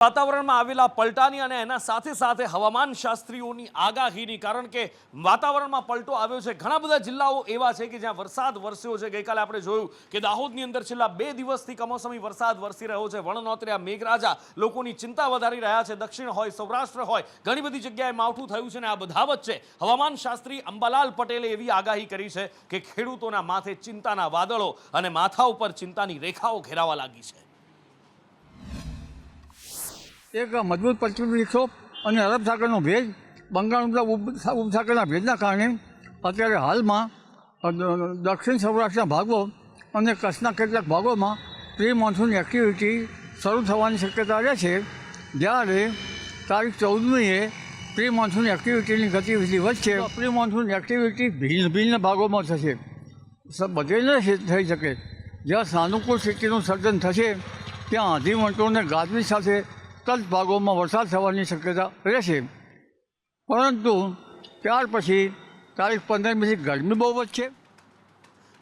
વાતાવરણમાં આવેલા પલટાની અને એના સાથે સાથે હવામાન શાસ્ત્રીઓની આગાહીની, કારણ કે વાતાવરણમાં પલટો આવ્યો છે। ઘણા બધા જિલ્લાઓ એવા છે કે જ્યાં વરસાદ વરસ્યો છે। ગઈકાલે આપણે જોયું કે દાહોદની અંદર છેલ્લા 2 દિવસથી કમોસમી વરસાદ વરસી રહ્યો છે। વણનોતર્યા મેઘરાજા લોકોની ચિંતા વધારી રહ્યા છે। દક્ષિણ હોય, સૌરાષ્ટ્ર હોય, ઘણી બધી જગ્યાએ માવઠું થયું છે ને આ બધા વચ્ચે હવામાન શાસ્ત્રી અંબાલાલ પટેલે એવી આગાહી કરી છે કે ખેડૂતોના માથે ચિંતાના વાદળો અને માથા ઉપર ચિંતાની રેખાઓ ઘેરાવા લાગી છે। એક મજબૂત પશ્ચિમ વિક્ષોભ અને અરબ સાગરનો ભેજ, બંગાળના ઉપસાગરના ભેજના કારણે અત્યારે હાલમાં દક્ષિણ સૌરાષ્ટ્રના ભાગો અને કચ્છના કેટલાક ભાગોમાં પ્રી મોન્સૂન એક્ટિવિટી શરૂ થવાની શક્યતા રહે છે। જ્યારે તારીખ 14મીએ પ્રી મોન્સૂન એક્ટિવિટીની ગતિવિધિ વધશે। પ્રી મોન્સૂન એક્ટિવિટી ભિન્ન ભાગોમાં થશે, બધે ન થઈ શકે। જ્યાં સાનુકૂળ સ્થિતિનું સર્જન થશે ત્યાં આંધી વંટોળને ગાજવીજ સાથે કચ્છ ભાગોમાં વરસાદ થવાની શક્યતા રહેશે, પરંતુ ત્યાર પછી તારીખ 15મીથી ગરમી બહુ વધશે।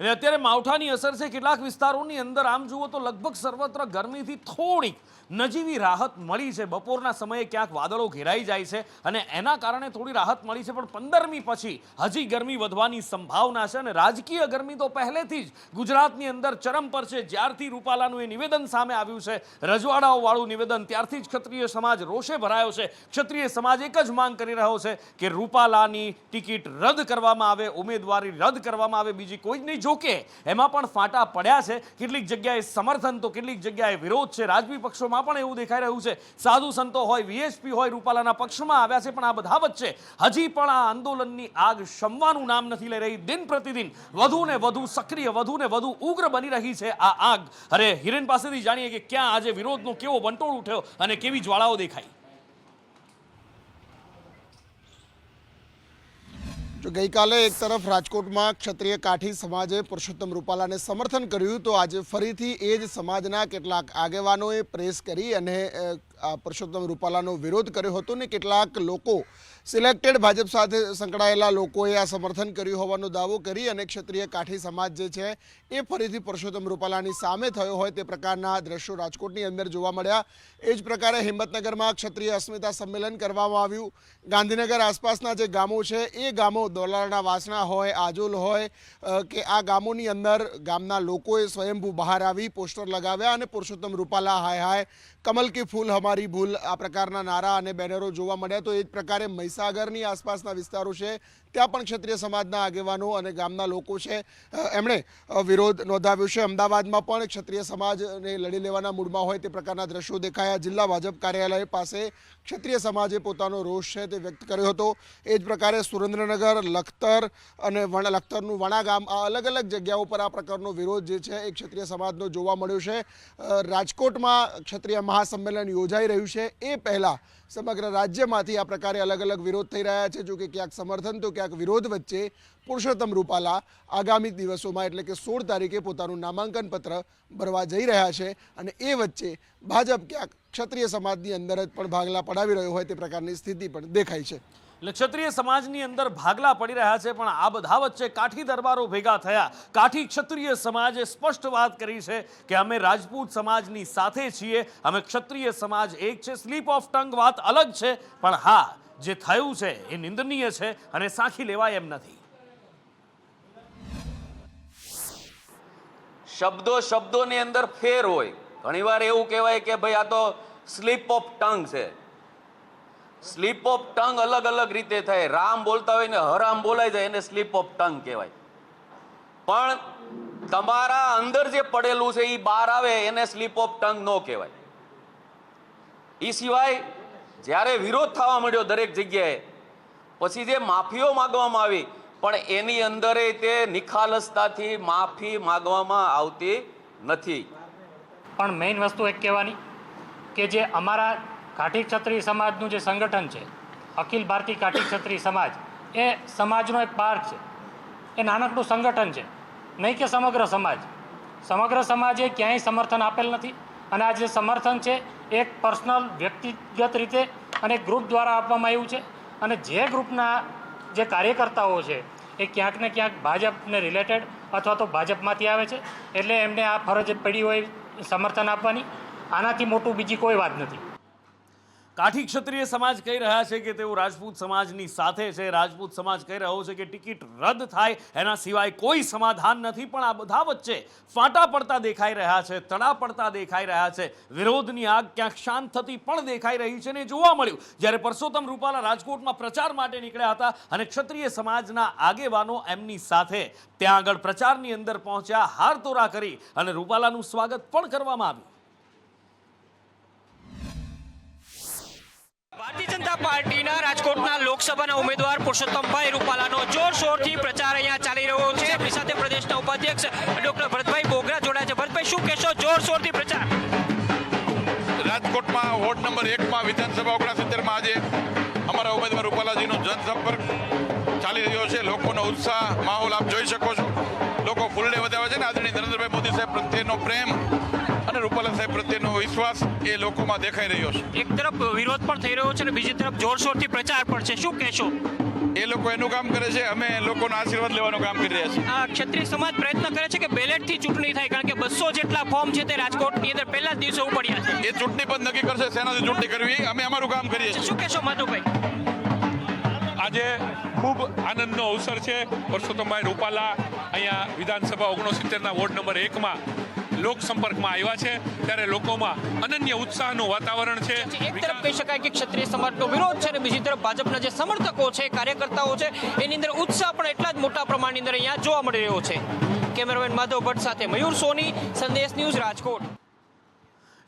અને અત્યારે માવઠાની અસર છે કેટલાક વિસ્તારોની અંદર। આમ જુઓ તો લગભગ સર્વત્ર ગરમીથી થોડીક નજીવી રાહત મળી છે। બપોરના સમયે ક્યાંક વાદળો ઘેરાઈ જાય છે અને એના કારણે થોડી રાહત મળી છે, પણ 15મી પછી હજી ગરમી વધવાની સંભાવના છે। અને રાજકીય ગરમી તો પહેલેથી જ ગુજરાતની અંદર ચરમ પર છે। જ્યારથી રૂપાલાનું એ નિવેદન સામે આવ્યું છે, રજવાડાઓવાળું નિવેદન, ત્યારથી જ ક્ષત્રિય સમાજ રોષે ભરાયો છે। ક્ષત્રિય સમાજ એક જ માંગ કરી રહ્યો છે કે રૂપાલાની ટિકિટ રદ કરવામાં આવે, ઉમેદવારી રદ કરવામાં આવે, બીજી કોઈ જ નહીં। જોકે એમાં પણ ફાંટા પડ્યા છે। કેટલીક જગ્યાએ સમર્થન તો કેટલીક જગ્યાએ વિરોધ છે। રાજવી પક્ષોમાં પણ એવું દેખાઈ રહ્યું છે। સાધુ સંતો હોય, વીએચપી હોય, રૂપાલાના પક્ષમાં આવ્યા છે, પણ આ બધા વચ્ચે હજી પણ આ આંદોલનની આગ શમવાનું નામ નથી લઈ રહી। દિન પ્રતિદિન વધુ ને વધુ સક્રિય, વધુ ને વધુ ઉગ્ર બની રહી છે આ આગ। અરે હિરેન પાસેથી જાણીએ કે ક્યાં આજે વિરોધનો કેવો વંટોળ ઉઠ્યો અને કેવી જ્વાળાઓ દેખાઈ। જો ગઈકાલે એક તરફ રાજકોટમાં ક્ષત્રિય કાઠી સમાજે પુરુષોત્તમ રૂપાલાને સમર્થન કર્યું, તો આજે ફરીથી એ જ સમાજના કેટલાક આગેવાનોએ પ્રેસ કરી અને પુરુષોત્તમ રૂપાલાનો વિરોધ કર્યો હતો ને કેટલાક લોકો, સિલેક્ટેડ ભાજપ સાથે સંકળાયેલા લોકોએ આ સમર્થન કર્યું હોવાનો દાવો કરી અને ક્ષત્રિય કાઠી સમાજ જે છે એ ફરીથી પુરુષોત્તમ રૂપાલાની સામે થયો હોય તે પ્રકારના દ્રશ્યો રાજકોટની અંદર જોવા મળ્યા। એ જ પ્રકારે હિંમતનગરમાં ક્ષત્રિય અસ્મિતા સંમેલન કરવામાં આવ્યું। ગાંધીનગર આસપાસના જે ગામો છે એ ગામો, દોલાળના વાસણા હોય, આજોલ હોય કે આ ગામોની અંદર ગામના લોકોએ સ્વયંભૂ બહાર આવી પોસ્ટર લગાવ્યા અને પુરુષોત્તમ રૂપાલા હાય હાય, કમલ કી ફૂલ હમારી ભૂલ, આ પ્રકારના નારા અને બેનરો જોવા મળ્યા। તો એ જ પ્રકારે મહીસાગરની આસપાસના વિસ્તારો છે ત્યાં પણ ક્ષત્રિય સમાજના આગેવાનો અને ગામના લોકો છે એમણે વિરોધ નોંધાવ્યો છે। અમદાવાદમાં પણ ક્ષત્રિય સમાજને લડી લેવાના મૂડમાં હોય તે પ્રકારના દ્રશ્યો દેખાયા। જિલ્લા ભાજપ કાર્યાલય પાસે ક્ષત્રિય સમાજે પોતાનો રોષ છે તે વ્યક્ત કર્યો હતો। એ જ પ્રકારે સુરેન્દ્રનગર, લખતર અને લખતરનું વણા ગામ, આ અલગ અલગ જગ્યાઓ પર આ પ્રકારનો વિરોધ જે છે એ ક્ષત્રિય સમાજનો જોવા મળ્યો છે। રાજકોટમાં ક્ષત્રિય મહાસંમેલન યોજાઈ રહ્યું છે એ પહેલાં સમગ્ર રાજ્યમાંથી આ પ્રકારે અલગ અલગ વિરોધ થઈ રહ્યા છે। જો કે ક્યાંક સમર્થન તો ક્યાંક વિરોધ વચ્ચે પુરુષોત્તમ રૂપાલા આગામી દિવસોમાં એટલે કે 16 તારીખે પોતાનું નામાંકન પત્ર ભરવા જઈ રહ્યા છે અને એ વચ્ચે ભાજપ ક્યાંક ક્ષત્રિય સમાજની અંદર જ પણ ભાગલા પડાવી રહ્યો હોય તે પ્રકારની સ્થિતિ પણ દેખાય છે। એટલે ક્ષત્રિય સમાજની અંદર ભાગલા પડી રહ્યા છે, પણ આ બધા વચ્ચે કાઠી દરબારો ભેગા થયા। કાઠી ક્ષત્રિય સમાજે સ્પષ્ટ વાત કરી છે કે અમે રાજપૂત સમાજની સાથે છીએ, અમે ક્ષત્રિય સમાજ એક છે। સ્લીપ ઓફ ટંગ વાત અલગ છે, પણ હા, જે થયું છે એ નિંદનીય છે અને સાખી લેવાય એમ નથી। શબ્દોની અંદર ફેર હોય। ઘણીવાર એવું કહેવાય કે ભાઈ આ તો સ્લીપ ઓફ ટંગ છે। સ્લીપ ઓફ ટંગ અલગ અલગ રીતે થાય। રામ બોલતા હોય ને હરામ બોલાઈ જાય એને સ્લીપ ઓફ ટંગ કહેવાય, પણ તમારા અંદર જે પડેલું છે એ બહાર આવે એને સ્લીપ ઓફ ટંગ ન કહેવાય। એ સિવાય જ્યારે વિરોધ થવા માંડ્યો દરેક જગ્યાએ, પછી જે માફીઓ માગવામાં આવી, પણ એની અંદર તે નિખાલસતાથી માફી માગવામાં આવતી નથી। પણ મેઇન વસ્તુ એક કહેવાની કે જે અમારા કાઠી ક્ષત્રિય સમાજનું જે સંગઠન છે, અખિલ ભારતીય કાઠી ક્ષત્રિય સમાજ, એ સમાજનો એક પાર્ટ છે, એ નાનકડું સંગઠન છે, નહીં કે સમગ્ર સમાજ। સમગ્ર સમાજે ક્યાંય સમર્થન આપેલ નથી અને આ જે સમર્થન છે એક પર્સનલ, વ્યક્તિગત રીતે અને ગ્રુપ દ્વારા આપવામાં આવ્યું છે। અને જે ગ્રુપના જે કાર્યકર્તાઓ છે એ ક્યાંક ને ક્યાંક ભાજપને રિલેટેડ અથવા તો ભાજપમાંથી આવે છે, એટલે એમને આ ફરજ પડી હોય સમર્થન આપવાની। આનાથી મોટું બીજી કોઈ વાત નથી। કાઠી ક્ષત્રિય સમાજ કહી રહ્યા છે કે તેઓ રાજપૂત સમાજની સાથે છે. રાજપૂત સમાજ કહી રહ્યો છે કે ટિકિટ રદ થાય એના સિવાય કોઈ સમાધાન નથી. પણ આ બધા વચ્ચે ફાટા પડતા દેખાઈ રહ્યા છે, તડા પડતા દેખાઈ રહ્યા છે. વિરોધની આગ ક્યાંક શાંત થતી પણ દેખાઈ રહી છે ને જોવા મળ્યું જ્યારે પરસોત્તમ રૂપાલા રાજકોટમાં પ્રચાર માટે નીકળ્યા હતા અને ક્ષત્રિય સમાજના આગેવાનો એમની સાથે ત્યાં આગળ પ્રચારની અંદર પહોંચ્યા, હારતોરા કરી અને રૂપાલાનું સ્વાગત પણ કરવામાં આવ્યું. ભારતીય જનતા પાર્ટીના રાજકોટના લોકસભાના ઉમેદવાર પુરુષોત્તમભાઈ રૂપાલાનો જોરશોરથી પ્રચાર અહીંયા ચાલી રહ્યો છે. આપણી સાથે પ્રદેશના ઉપાધ્યક્ષ ડોક્ટર ભરતભાઈ બોગરા જોડાયા છે. ભરતભાઈ, શું કહેશો? જોરશોરથી પ્રચાર રાજકોટમાં વોર્ડ નંબર 1માં વિધાનસભા 69માં આજે અમારા ઉમેદવાર રૂપાલાજીનો જનસંપર્ક ચાલી રહ્યો છે. લોકોનો ઉત્સાહ માહોલ આપ જોઈ શકો છો. લોકો ફૂલડે વધાવે છે ને આદરણીય નરેન્દ્રભાઈ મોદી સાહેબ પ્રત્યેનો પ્રેમ અને રૂપાલા સાહેબ પ્રત્યેનો વિશ્વાસ એ લોકોમાં દેખાઈ રહ્યો છે. એક તરફ વિરોધ પણ થઈ રહ્યો છે અને બીજી તરફ જોરશોરથી પ્રચાર પણ છે. શું કહેશો? એ લોકો એનું કામ કરે છે, અમે લોકોના આશીર્વાદ લેવાનું કામ કરી રહ્યા છીએ. આ ક્ષત્રિય સમાજ પ્રયત્ન કરે છે કે બેલેટથી ચૂંટણી થાય, કારણ કે 200 જેટલા ફોર્મ છે તે રાજકોટની અંદર પહેલા જ દિવસે ઉપડ્યા છે. એ ચૂંટણી પંચ નક્કી કરશે શેનાથી ચૂંટણી કરવી, અમે અમારું કામ કરીએ છીએ. શું કહેશો માધવભાઈ? આજે ખૂબ આનંદનો અવસર છે. પરસોત્તમભાઈ રૂપાલા અહીંયા વિધાનસભા 69ના વોર્ડ નંબર 1માં લોકસંપર્કમાં આવ્યા છે ત્યારે લોકોમાં અનન્ય ઉત્સાહનું વાતાવરણ છે. એક તરફ કહી શકાય કે ક્ષત્રિય સમાજનો વિરોધ છે અને બીજી તરફ ભાજપના જે સમર્થકો છે, કાર્યકર્તાઓ છે, એની અંદર ઉત્સાહ પણ એટલા જ મોટા પ્રમાણની અંદર અહીંયા જોવા મળી રહ્યો છે. કેમેરામેન માધવ ભટ્ટ સાથે મયુર સોની, સંદેશ ન્યૂઝ, રાજકોટ.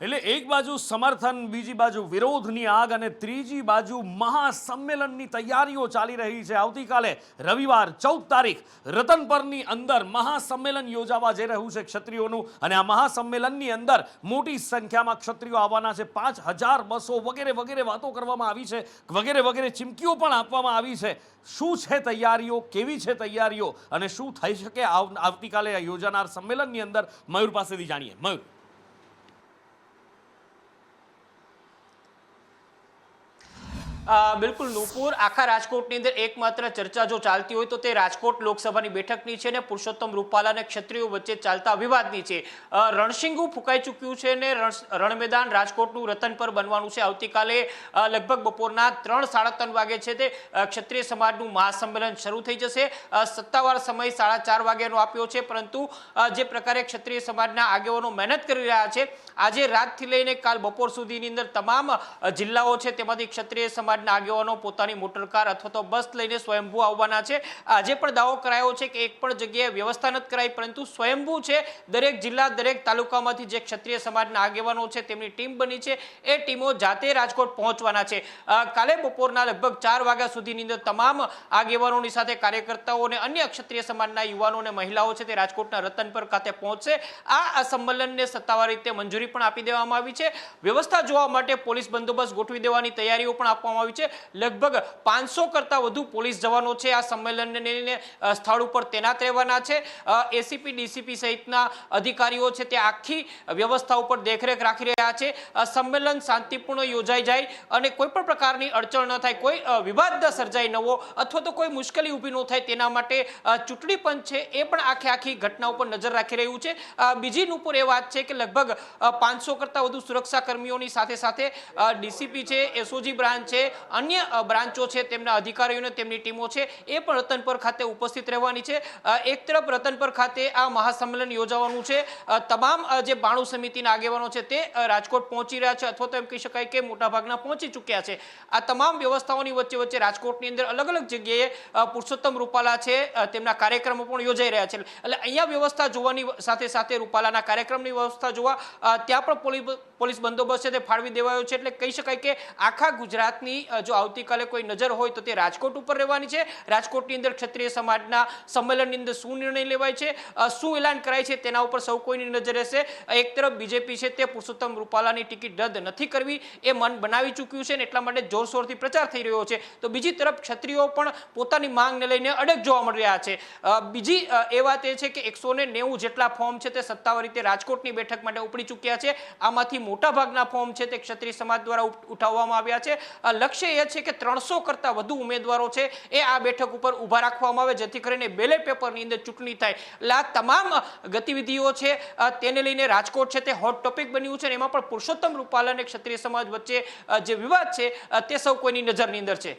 એટલે એક બાજુ સમર્થન, બીજી બાજુ વિરોધની આગ અને ત્રીજી બાજુ મહાસંમેલનની તૈયારીઓ ચાલી રહી છે. આવતીકાલે રવિવાર 14 તારીખ રતનપરની અંદર મહાસંમેલન યોજાવા જઈ રહ્યું છે ક્ષત્રિયોનું અને આ મહાસંમેલનની અંદર મોટી સંખ્યામાં ક્ષત્રિયો આવવાના છે. 5000 બસો વગેરે વગેરે વાતો કરવામાં આવી છે, વગેરે વગેરે ચીમકીઓ પણ આપવામાં આવી છે. શું છે તૈયારીઓ, કેવી છે તૈયારીઓ અને શું થઈ શકે આવતીકાલે યોજાનાર સંમેલનની અંદર મયુર પાસેથી જાણીએ. મયુર. બિલકુલ નુપુર, આખા રાજકોટની અંદર એકમાત્ર ચર્ચા જો ચાલતી હોય તો તે રાજકોટ લોકસભાની બેઠકની છે ને પુરુષોત્તમ રૂપાલા અને ક્ષત્રિયો વચ્ચે ચાલતા વિવાદની છે. રણશીંગું ફૂંકાઈ ચૂક્યું છે ને રણ મેદાન રાજકોટનું રતન પર બનવાનું છે. આવતીકાલે લગભગ બપોરના 3-3:30 વાગે છે તે ક્ષત્રિય સમાજનું મહાસંમેલન શરૂ થઈ જશે. સત્તાવાર સમય 4:30 વાગ્યાનો આપ્યો છે, પરંતુ જે પ્રકારે ક્ષત્રિય સમાજના આગેવાનો મહેનત કરી રહ્યા છે, આજે રાતથી લઈને કાલ બપોર સુધીની અંદર તમામ જિલ્લાઓ છે તેમાંથી ક્ષત્રિય સમાજના આગેવાનો પોતાની મોટરકાર અથવા તો બસ લઈને સ્વયંભૂ આવવાના છે. આજે પણ દાવો કરાયો છે કે એક પણ જગ્યાએ વ્યવસ્થા નથી કરાઈ, પરંતુ સ્વયંભૂ છે દરેક જિલ્લા, દરેક તાલુકામાંથી જે ક્ષત્રિય સમાજના આગેવાનો છે તેમની ટીમ બની છે, એ ટીમો જાતે રાજકોટ પહોંચવાના છે. કાલે બપોરના લગભગ 4 વાગ્યા સુધીની અંદર તમામ આગેવાનોની સાથે કાર્યકર્તાઓ અને અન્ય ક્ષત્રિય સમાજના યુવાનો અને મહિલાઓ છે તે રાજકોટના રતનપર ખાતે પહોંચશે. આ સંમેલનને સત્તાવાર રીતે મંજૂરી પણ આપી દેવામાં આવી છે. વ્યવસ્થા જોવા માટે પોલીસ બંદોબસ્ત ગોઠવી દેવાની તૈયારીઓ પણ આપવામાં આવી છે. લગભગ 500 કરતાં વધુ પોલીસ જવાનો છે આ સંમેલનને લઈને સ્થળ ઉપર તૈનાત રહેવાના છે. એસીપી, ડીસીપી સહિતના અધિકારીઓ છે તે આખી વ્યવસ્થા ઉપર દેખરેખ રાખી રહ્યા છે. સંમેલન શાંતિપૂર્ણ યોજાઈ જાય અને કોઈ પણ પ્રકારની અડચણ ન થાય, કોઈ વિવાદ ન સર્જાય નવો અથવા તો કોઈ મુશ્કેલી ઊભી ન થાય તેના માટે ચૂંટણી પંચ છે એ પણ આખી ઘટના ઉપર નજર રાખી રહ્યું છે. બીજી નુપુર એ વાત છે કે લગભગ 500 કરતાં વધુ સુરક્ષા કર્મીઓની સાથે સાથે ડીસીપી છે, એસઓજી બ્રાન્ચ છે, અન્ય બ્રાન્ચો છે, તેમના અધિકારીઓ અને તેમની ટીમો છે એ પણ રતનપર ખાતે ઉપસ્થિત રહેવાની છે. એક તરફ રતનપર ખાતે આ મહાસંમેલન યોજાવાનું છે. તમામ જે 92 સમિતિના આગેવાનો છે તે રાજકોટ પહોંચી રહ્યા છે અથવા તો એમ કહી શકાય કે મોટાભાગના પહોંચી ચૂક્યા છે. આ તમામ વ્યવસ્થાઓની વચ્ચે રાજકોટની અંદર અલગ અલગ જગ્યાએ પુરુષોત્તમ રૂપાલા છે તેમના કાર્યક્રમો પણ યોજાઈ રહ્યા છે. એટલે અહીંયા વ્યવસ્થા જોવાની સાથે સાથે રૂપાલાના કાર્યક્રમની વ્યવસ્થા જોવા ત્યાં પણ પોલીસ બંદોબસ્ત છે તે ફાળવી દેવાયો છે. એટલે કહી શકાય કે આખા ગુજરાતની જો આવતીકાલે કોઈ નજર હોય તો તે રાજકોટ ઉપર રહેવાની છે. રાજકોટની અંદર ક્ષત્રિય સમાજના સંમેલનની અંદર શું નિર્ણય લેવાય છે, શું એલાન કરાય છે, તેના ઉપર સૌ કોઈની નજર રહેશે. એક તરફ બીજેપી છે તે પુરુષોત્તમ રૂપાલાની ટિકિટ રદ નથી કરવી એ મન બનાવી ચૂક્યું છે ને એટલા માટે જોરશોરથી પ્રચાર થઈ રહ્યો છે. તો બીજી તરફ ક્ષત્રિયો પણ પોતાની માંગને લઈને અડગ જોવા મળી રહ્યા છે. બીજી એ વાત એ છે કે 190 જેટલા ફોર્મ છે તે સત્તાવાર રીતે રાજકોટની બેઠક માટે ઉપડી ચૂક્યા છે. આમાંથી મોટાભાગના ફોર્મ છે તે ક્ષત્રિય સમાજ દ્વારા ઉઠાવવામાં આવ્યા છે. લક્ષ્ય એ છે કે 300 કરતાં વધુ ઉમેદવારો છે એ આ બેઠક ઉપર ઊભા રાખવામાં આવે, જેથી કરીને બેલેટ પેપરની અંદર ચૂંટણી થાય. એટલે આ તમામ ગતિવિધિઓ છે તેને લઈને રાજકોટ છે તે હોટ ટોપિક બન્યું છે. એમાં પણ પુરુષોત્તમ રૂપાલા અને ક્ષત્રિય સમાજ વચ્ચે જે વિવાદ છે તે સૌ કોઈની નજરની અંદર છે.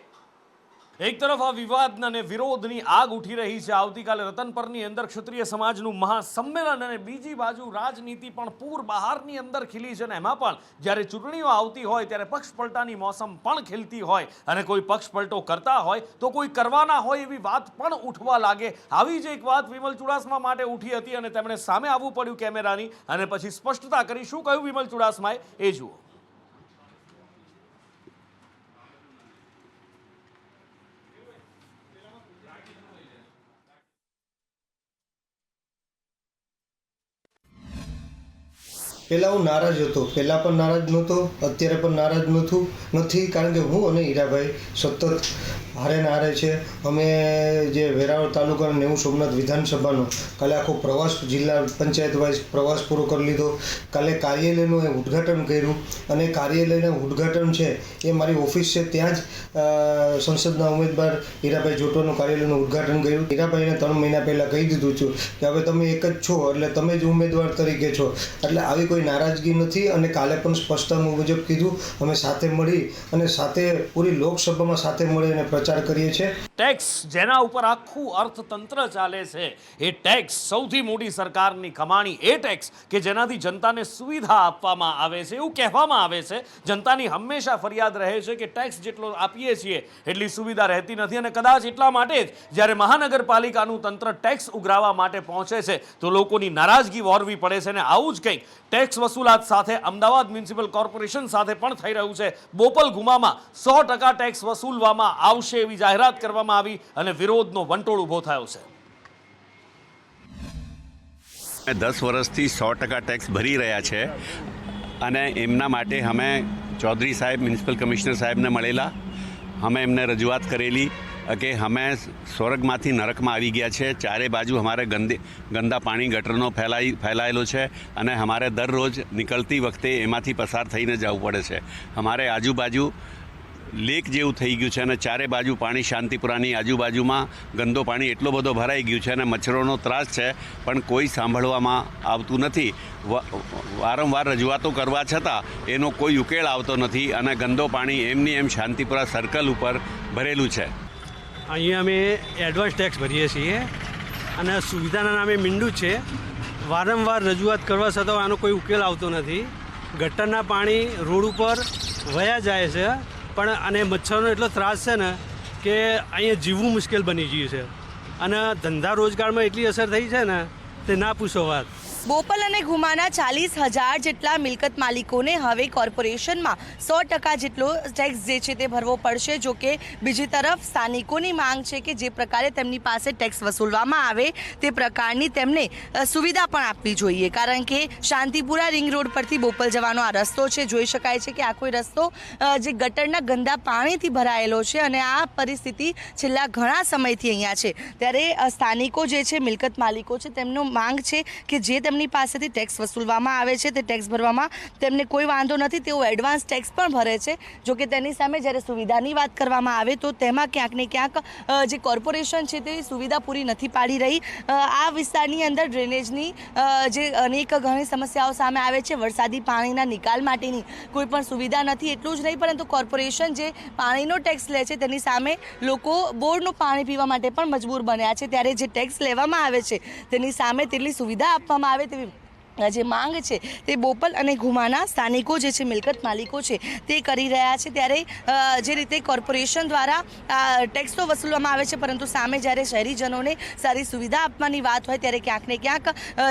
એક તરફ આ વિવાદ અને વિરોધની આગ ઉઠી રહી છે. આવતીકાલે રતનપરની અંદર ક્ષત્રિય સમાજનું મહાસંમેલન અને બીજી બાજુ રાજનીતિ પણ પૂર બહારની અંદર ખીલી છે. અને એમાં પણ જ્યારે ચૂંટણીઓ આવતી હોય ત્યારે પક્ષ પલટાની મોસમ પણ ખીલતી હોય અને કોઈ પક્ષ પલટો કરતા હોય તો કોઈ કરવાના હોય એવી વાત પણ ઉઠવા લાગે. આવી જ એક વાત વિમલ ચુડાસમા માટે ઉઠી હતી અને તેમણે સામે આવવું પડ્યું કેમેરાની અને પછી સ્પષ્ટતા કરી. શું કહ્યું વિમલ ચુડાસમાએ એ જુઓ. પહેલાં હું નારાજ હતો, પહેલાં પણ નારાજ નહોતો, અત્યારે પણ નારાજ નથી, કારણ કે હું અને હીરાભાઈ સતત હારે છે. અમે જે વેરાવળ તાલુકાના નેવું સોમનાથ વિધાનસભાનો કાલે આખો પ્રવાસ, જિલ્લા પંચાયત વાઇઝ પ્રવાસ પૂરો કરી લીધો. કાલે કાર્યાલયનું ઉદ્ઘાટન કર્યું અને કાર્યાલયનું ઉદ્ઘાટન છે એ મારી ઓફિસ છે ત્યાં જ સંસદના ઉમેદવાર હીરાભાઈ જોટવાનું કાર્યાલયનું ઉદ્ઘાટન કર્યું. હીરાભાઈને 3 મહિના પહેલાં કહી દીધું છું કે હવે તમે એક જ છો એટલે તમે જ ઉમેદવાર તરીકે છો, એટલે આવી કોઈ નારાજગી નથી. અને કાલે પણ સ્પષ્ટતા મુજબ કીધું અમે સાથે મળી અને સાથે પૂરી લોકસભામાં સાથે મળી અને પ્રચાર કરીએ છીએ. ટેક્સ જેના ઉપર આખું અર્થતંત્ર ચાલે છે એ ટેક્સ સૌથી મોટી સરકારની કમાણી. એ ટેક્સ કે જેનાથી જનતાને સુવિધા આપવામાં આવે છે. એવું કહેવામાં આવે છે, જનતાની હંમેશા ફરિયાદ રહે છે કે ટેક્સ જેટલો આપીએ છીએ એટલી સુવિધા રહેતી નથી. અને કદાચ એટલા માટે જ જ્યારે મહાનગરપાલિકાનું તંત્ર ટેક્સ ઉઘરાવવા માટે પહોંચે છે તો લોકોની નારાજગી વહોરવી પડે છે. અને આવું જ કંઈક ટેક્સ વસૂલાત સાથે અમદાવાદ મ્યુનિસિપલ કોર્પોરેશન સાથે પણ થઈ રહ્યું છે. બોપલ ગુમામાં 100% ટેક્સ વસૂલવામાં આવશે એવી જાહેરાત કરવામાં આવી અને વિરોધનો વંટોળ ઊભો થયો છે. 10 વર્ષથી 100% ટેક્સ ભરી રહ્યા છે અને એમના માટે અમે ચૌધરી સાહેબ, મ્યુનિસિપલ કમિશનર સાહેબને મળેલા. અમે એમને રજૂઆત કરેલી કે અમે સ્વર્ગમાંથી નરકમાં આવી ગયા છે. ચારે બાજુ અમારે ગંદા પાણી ગટરનો ફેલાયેલો છે અને અમારે દરરોજ નીકળતી વખતે એમાંથી પસાર થઈને જવું પડે છે. અમારે આજુબાજુ લેક જેવું થઈ ગયું છે અને ચારે બાજુ પાણી, શાંતિપુરાની આજુબાજુમાં ગંદો પાણી એટલો બધો ભરાઈ ગયું છે અને મચ્છરોનો ત્રાસ છે, પણ કોઈ સાંભળવામાં આવતું નથી. વારંવાર રજૂઆતો કરવા છતાં એનો કોઈ ઉકેલ આવતો નથી અને ગંદો પાણી એમની એમ શાંતિપુરા સર્કલ ઉપર ભરેલું છે. અહીંયા અમે એડવાન્સ ટેક્સ ભરીએ છીએ અને સુવિધાના નામે મીંડું છે. વારંવાર રજૂઆત કરવા છતાં આનો કોઈ ઉકેલ આવતો નથી. ગટરના પાણી રોડ ઉપર વયા જાય છે પણ અને મચ્છરનો એટલો ત્રાસ છે ને કે અહીંયા જીવવું મુશ્કેલ બની ગયું છે અને ધંધા રોજગારમાં એટલી અસર થઈ છે ને તે ના પૂછો વાત. બોપલ અને ઘુમાના 40,000 જેટલા મિલકત માલિકોને હવે કોર્પોરેશનમાં 100% જેટલો ટેક્સ જે છે તે ભરવો પડશે. જો કે બીજી તરફ સ્થાનિકોની માંગ છે કે જે પ્રકારે તેમની પાસે ટેક્સ વસૂલવામાં આવે તે પ્રકારની તેમને સુવિધા પણ આપવી જોઈએ, કારણ કે શાંતિપુરા રિંગ રોડ પરથી બોપલ જવાનો આ રસ્તો છે. જોઈ શકાય છે કે આ કોઈ રસ્તો જે ગટરના ગંદા પાણીથી ભરાયેલો છે અને આ પરિસ્થિતિ છેલ્લા ઘણા સમયથી અહીંયા છે. ત્યારે સ્થાનિકો જે છે, મિલકત માલિકો છે, તેમનો માંગ છે કે જે તેમની પાસેથી ટેક્સ વસૂલવામાં આવે છે તે ટેક્સ ભરવામાં તેમને કોઈ વાંધો નથી. તેઓ એડવાન્સ ટેક્સ પણ ભરે છે. જો કે તેની સામે જ્યારે સુવિધાની વાત કરવામાં આવે તો તેમાં ક્યાંક ને ક્યાંક જે કોર્પોરેશન છે તે સુવિધા પૂરી નથી પાડી રહી. આ વિસ્તારની અંદર ડ્રેનેજની જે અનેક ઘણી સમસ્યાઓ સામે આવે છે. વરસાદી પાણીના નિકાલ માટેની કોઈ પણ સુવિધા નથી. એટલું જ નહીં પરંતુ કોર્પોરેશન જે પાણીનો ટેક્સ લે છે તેની સામે લોકો બોરનું પાણી પીવા માટે પણ મજબૂર બન્યા છે. ત્યારે જે ટેક્સ લેવામાં આવે છે તેની સામે તેટલી સુવિધા આપવામાં આવે તેવી જે માંગ છે તે બોપલ અને ઘુમાના સ્થાનિકો જે છે, મિલકત માલિકો છે, તે કરી રહ્યા છે. ત્યારે જે રીતે કોર્પોરેશન દ્વારા ટેક્સ તો વસૂલવામાં આવે છે પરંતુ સામે જ્યારે શહેરીજનોને સારી સુવિધા આપવાની વાત હોય ત્યારે ક્યાંક ને ક્યાંક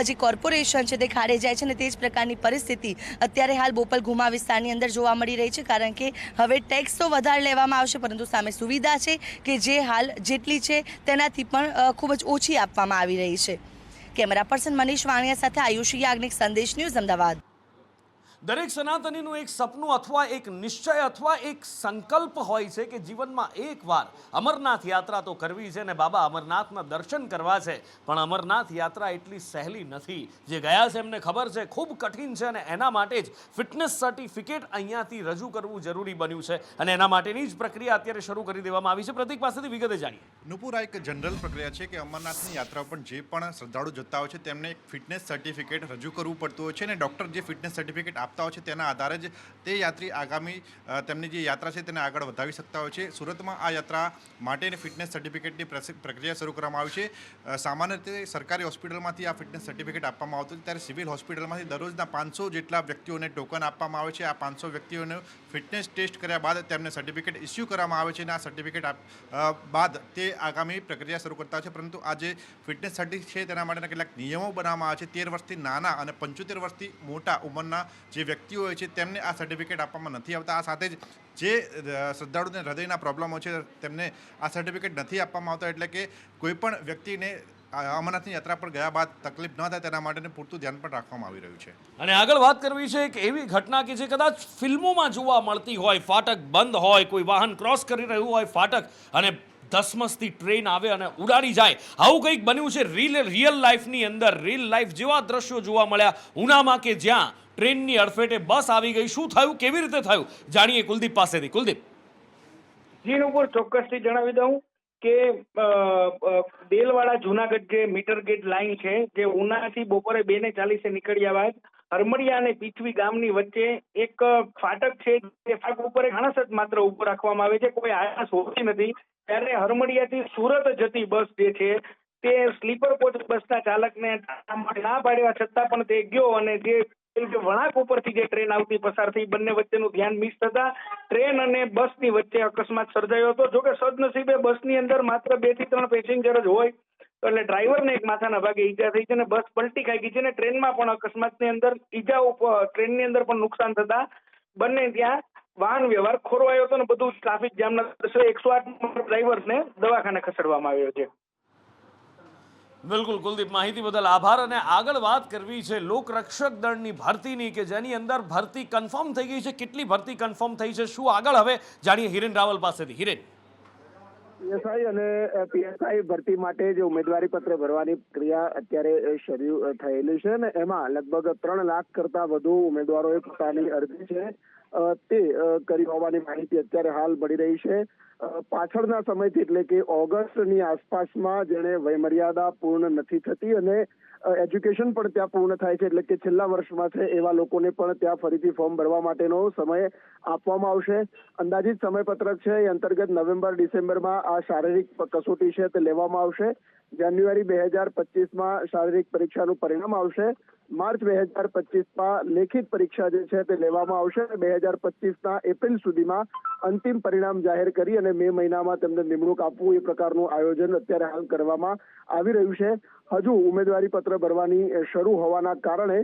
જે કોર્પોરેશન છે તે ખાડે જાય છે અને તે જ પ્રકારની પરિસ્થિતિ અત્યારે હાલ બોપલ ઘુમા વિસ્તારની અંદર જોવા મળી રહી છે. કારણ કે હવે ટેક્સ તો વધારે લેવામાં આવશે પરંતુ સામે સુવિધા છે કે જે હાલ જેટલી છે તેનાથી પણ ખૂબ જ ઓછી આપવામાં આવી રહી છે. કેમેરા પર્સન મનીષ વાણિયા સાથે આયુષી યાજ્ઞિક, સંદેશ ન્યૂઝ, અમદાવાદ. દરેક સનાતનીનું એક સપનું અથવા એક નિશ્ચય અથવા એક સંકલ્પ હોય છે કે જીવનમાં એકવાર અમરનાથ યાત્રા તો કરવી છે ને બાબા અમરનાથના દર્શન કરવા છે, પણ અમરનાથ યાત્રા એટલી સહેલી નથી. જે ગયા છે એમને ખબર છે ખૂબ કઠિન છે અને એના માટે જ ફિટનેસ સર્ટિફિકેટ અહીંયાથી રજૂ કરવું જરૂરી બન્યું છે અને એના માટેની જ પ્રક્રિયા અત્યારે શરૂ કરી દેવામાં આવી છે. પ્રતિક પાસેથી વિગતે જાણીએ. નુપુર, આ એક જનરલ પ્રક્રિયા છે કે અમરનાથની યાત્રા પર જે પણ શ્રદ્ધાળુ જતા હોય છે તેમને એક ફિટનેસ સર્ટિફિકેટ રજૂ કરવું પડતું હોય છે અને ડૉક્ટર જે ફિટનેસ સર્ટિફિકેટ આપતા હોય છે તેના આધારે જ તે યાત્રી આગામી તેમની જે યાત્રા છે તેને આગળ વધાવી શકતા હોય છે. સુરતમાં આ યાત્રા માટેની ફિટનેસ સર્ટિફિકેટની પ્રક્રિયા શરૂ કરવામાં આવી છે. સામાન્ય રીતે સરકારી હોસ્પિટલમાંથી આ ફિટનેસ સર્ટિફિકેટ આપવામાં આવતું હતું, ત્યારે સિવિલ હોસ્પિટલમાંથી દરરોજના 500 જેટલા વ્યક્તિઓને ટોકન આપવામાં આવે છે. આ 500 વ્યક્તિઓને ફિટનેસ ટેસ્ટ કર્યા બાદ તેમને સર્ટિફિકેટ ઇસ્યુ કરવામાં આવે છે અને આ સર્ટિફિકેટ બાદ તે આગામી પ્રક્રિયા શરૂ કરતા હોય છે. પરંતુ આ જે ફિટનેસ સર્ટિફિકેટ છે તેના માટેના કેટલાક નિયમો બનાવવામાં આવે છે. 13 વર્ષથી નાના અને 75 વર્ષથી મોટા ઉંમરના જે વ્યક્તિઓ હોય છે તેમને આ સર્ટિફિકેટ આપવામાં નથી આવતા. આ સાથે જ જે શ્રદ્ધાળુને હૃદયના પ્રોબ્લેમો છે તેમને આ સર્ટિફિકેટ નથી આપવામાં આવતા, એટલે કે કોઈપણ વ્યક્તિને અમરનાથની યાત્રા પર ગયા બાદ તકલીફ ન થાય તેના માટેનું પૂરતું ધ્યાન પણ રાખવામાં આવી રહ્યું છે. અને આગળ વાત કરવી છે એક એવી ઘટના કે જે કદાચ ફિલ્મોમાં જોવા મળતી હોય. ફાટક બંધ હોય, કોઈ વાહન ક્રોસ કરી રહ્યું હોય ફાટક અને ધસમસથી ટ્રેન આવે અને ઉડાડી જાય. આવું કંઈક બન્યું છે રિયલ લાઈફની અંદર. રિયલ લાઈફ જેવા દ્રશ્યો જોવા મળ્યા ઉનામાં કે જ્યાં ટ્રેનની અડફેટે બસ આવી ગઈ. શું થયું, કેવી રીતે થયું, જાણીએ કુલદીપ પાસેથી. કુલદીપ. જી નુપુર, ચોક્કસથી જણાવી દઉં કે દેલવાડા જુનાગઢ જે મીટર ગેજ લાઈન છે જે ઉનાથી બપોરે 2:40 નીકળ્યા બાદ હરમડિયા અને પીછવી ગામની વચ્ચે એક ફાટક છે. જે ફાટક ઉપર એક માણસ જ માત્ર ઉભો રાખવામાં આવે છે, કોઈ આયાસ હોતી નથી. ત્યારે હરમડિયાથી સુરત જતી બસ જે છે તે સ્લીપર કોચ બસના ચાલકને ના પાડ્યા છતાં પણ તે ગયો અને જે વળાંક ઉપરથી જે ટ્રેન આવતી પસાર થઈ, બંને વચ્ચેનું ધ્યાન મિસ થતા ટ્રેન અને બસની વચ્ચે અકસ્માત સર્જાયો હતો. જોકે સદનસીબે બસની અંદર માત્ર 2 થી 3 પેસેન્જર જ હોય એટલે ડ્રાઈવરને એક માથાના ભાગે ઈજા થઈ છે અને બસ પલટી ખાઈ ગઈ છે અને ટ્રેનમાં પણ અકસ્માતની અંદર ઈજાઓ, ટ્રેનની અંદર પણ નુકસાન થતા બંને ત્યાં વાહન વ્યવહાર ખોરવાયો હતો અને બધું ટ્રાફિક જામના 108 ડ્રાઈવરને દવાખાને ખસેડવામાં આવ્યો છે. બિલકુલ કુલદીપ, માહિતી બદલ આભાર. અને આગળ વાત કરવી છે લોકરક્ષક દળની ભરતીની કે જેની અંદર ભરતી કન્ફર્મ થઈ ગઈ છે. કેટલી ભરતી કન્ફર્મ થઈ છે, શું આગળ, હવે જાણીએ હિરેન રાવલ પાસેથી. હિરેન. પીએસઆઈ અને પીએસઆઈ ભરતી માટે જે ઉમેદવારી પત્ર ભરવાની પ્રક્રિયા અત્યારે શરૂ થયેલી છે ને એમાં લગભગ 3 લાખ કરતા વધુ ઉમેદવારોએ પોતાની અરજી છે તે કરી હોવાની માહિતી અત્યારે હાલ મળી રહી છે. પાછળના સમયથી એટલે કે ઓગસ્ટની આસપાસમાં જેને વયમર્યાદા પૂર્ણ નથી થતી અને એજ્યુકેશન પણ ત્યાં પૂર્ણ થાય છે એટલે કે છેલ્લા વર્ષમાં છે એવા લોકોને પણ ત્યાં ફરીથી ફોર્મ ભરવા માટેનો સમય આપવામાં આવશે. અંદાજિત સમયપત્રક છે એ અંતર્ગત નવેમ્બર-ડિસેમ્બરમાં આ શારીરિક કસોટી છે તે લેવામાં આવશે. જાન્યુઆરી 2025માં શારીરિક પરીક્ષાનું પરિણામ આવશે. માર્ચ 2025માં લેખિત પરીક્ષા જે છે તે લેવામાં આવશે. 2025ના એપ્રિલ સુધીમાં અંતિમ પરિણામ જાહેર કરી અને મે મહિનામાં તેમને નિમણૂક આપવું એ પ્રકારનું આયોજન અત્યારે હાલ કરવામાં આવી રહ્યું છે. હજુ ઉમેદવારી પત્ર ભરવાની શરૂ હોવાના કારણે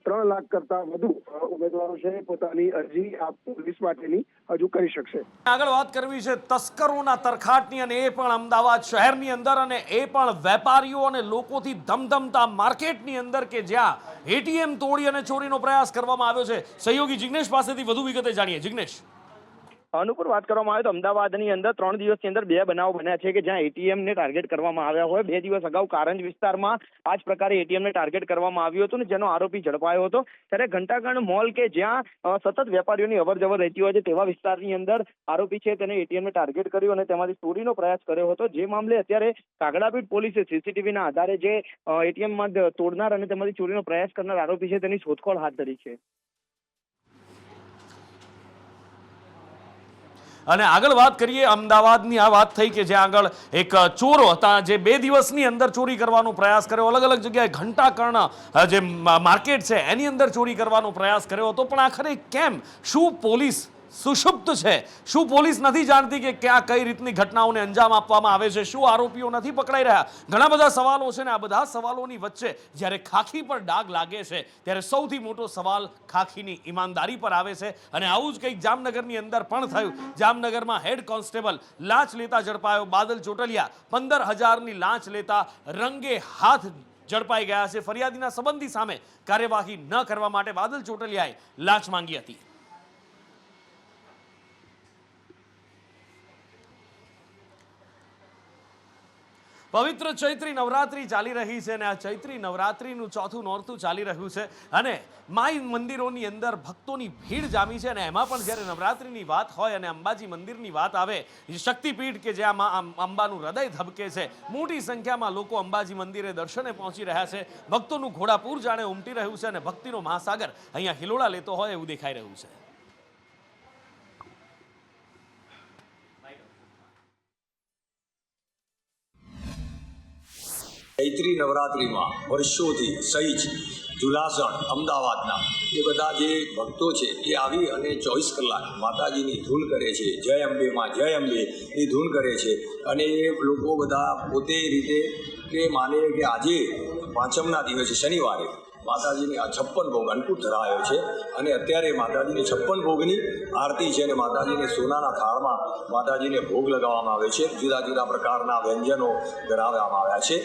3 લાખ કરતા વધુ ઉમેદવારો છે પોતાની અરજી આ પોલીસ માટેની હજુ કરી શકશે. આગળ વાત કરવી છે તસ્કરોના તરખાટની અને એ પણ અમદાવાદ શહેરની અંદર અને એ પણ વેપારીઓ અને લોકોથી ધમધમતા માર્કેટની અંદર કે જ્યાં એટીએમ તોડી અને ચોરીનો પ્રયાસ કરવામાં આવ્યો છે. સહયોગી જિગ્નેશ પાસેથી વધુ વિગતે જાણીએ. જિગ્નેશ. અનુકૂળ વાત કરવામાં આવે તો અમદાવાદની અંદર 3 દિવસની અંદર 2 બનાવો બન્યા છે કે જ્યાં એટીએમને ટાર્ગેટ કરવામાં આવ્યા હોય. 2 દિવસ અગાઉ કારંજ વિસ્તારમાં આ જ પ્રકારે એટીએમને ટાર્ગેટ કરવામાં આવ્યું હતું ને જેનો આરોપી ઝડપાયો હતો. ત્યારે ઘંટાકર્ણ મોલ કે જ્યાં સતત વેપારીઓની અવરજવર રહેતી હોય છે તેવા વિસ્તારની અંદર આરોપી છે તેને એટીએમને ટાર્ગેટ કર્યું અને તેમાંથી ચોરીનો પ્રયાસ કર્યો હતો. જે મામલે અત્યારે કાગડાપીઠ પોલીસે સીસીટીવીના આધારે જે એટીએમમાં તોડનાર અને તેમાંથી ચોરીનો પ્રયાસ કરનાર આરોપી છે તેની શોધખોળ હાથ ધરી છે. અને આગળ વાત કરીએ અમદાવાદની. આ વાત થઈ કે જ્યાં આગળ એક ચોરો હતા જે 2 દિવસની અંદર ચોરી કરવાનો પ્રયાસ કર્યો. અલગ અલગ જગ્યાએ ઘંટાકર્ણ જે માર્કેટ છે એની અંદર ચોરી કરવાનો પ્રયાસ કર્યો હતો. પણ આખરે કેમ, શું પોલીસ સુષુપ્ત છે? શું પોલીસ નથી જાણતી કે ક્યાં કઈ રીતની ઘટનાઓને અંજામ આપવામાં આવે છે? શું આરોપીઓ નથી પકડાઈ રહ્યા? ઘણા બધા સવાલો છે ને આ બધા સવાલોની વચ્ચે જ્યારે ખાખી પર ડાઘ લાગે છે ત્યારે સૌથી મોટો સવાલ ખાખીની ઈમાનદારી પર આવે છે. અને આવું જ કંઈક જામનગરની અંદર પણ થયું. જામનગરમાં હેડ કોન્સ્ટેબલ લાંચ લેતા ઝડપાયો. બાદલ ચોટલિયા 15,000ની લાંચ લેતા રંગે હાથ ઝડપાઈ ગયા છે. ફરિયાદીના સંબંધી સામે કાર્યવાહી ન કરવા માટે બાદલ ચોટલિયાએ લાંચ માંગી હતી. પવિત્ર ચૈત્રી નવરાત્રી ચાલી રહી છે અને આ ચૈત્રી નવરાત્રીનું ચોથું નોરતું ચાલી રહ્યું છે અને માઈ મંદિરોની અંદર ભક્તોની ભીડ જામી છે. અને એમાં પણ જ્યારે નવરાત્રીની વાત હોય અને અંબાજી મંદિરની વાત આવે, શક્તિપીઠ કે જ્યાં માં અંબાનું હૃદય ધબકે છે, મોટી સંખ્યામાં લોકો અંબાજી મંદિરે દર્શને પહોંચી રહ્યા છે. ભક્તોનું ઘોડાપૂર જાણે ઉમટી રહ્યું છે અને ભક્તિનો મહાસાગર અહીંયા હિલોળા લેતો હોય એવું દેખાઈ રહ્યું છે. ચૈત્રી નવરાત્રિમાં વર્ષોથી સહીજ ઝુલાસણ અમદાવાદના એ બધા જે ભક્તો છે એ આવી અને 24 કલાક માતાજીની ધૂન કરે છે. જય અંબે માં જય અંબે ની ધૂન કરે છે. અને એ લોકો બધા પોતે રીતે કે માને કે આજે પાંચમના દિવસે શનિવારે માતાજીની આ 56 ભોગ અન્નકૂટ ધરાયો છે અને અત્યારે માતાજીની 56 ભોગની આરતી છે અને માતાજીને સોનાના થાળમાં માતાજીને ભોગ લગાવવામાં આવે છે. જુદા જુદા પ્રકારના વ્યંજનો ધરાવવામાં આવ્યા છે.